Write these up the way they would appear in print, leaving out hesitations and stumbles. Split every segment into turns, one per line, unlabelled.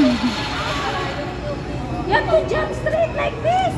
You have to jump straight like this.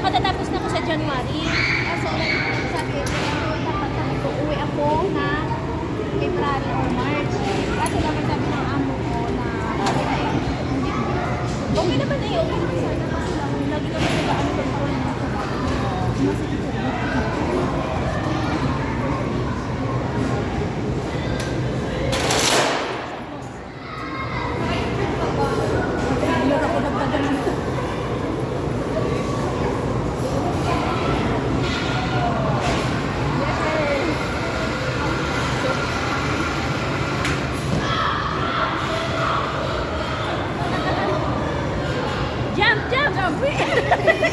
Matatapos na ako sa January. Kasi sabi ko, dapat sabi ko, uwi ako na February or March. Kasi dapat sabi ng amo ko na okay naman eh, okay naman sana. Kasi lagi naman nag-ano ko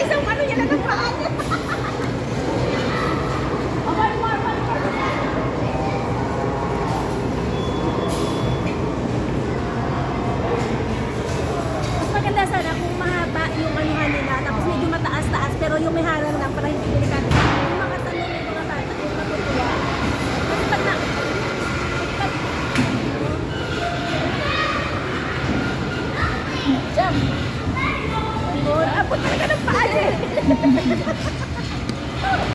isang ano yan ang paan. Mas maganda sana kung mahaba yung anuhan nila, tapos medyo mataas-taas, pero yung may harang lang para hindi delikado. Yung mga tanong yung mga bata, yung matutuwa. Kasi pag na... Jump! Punta ka na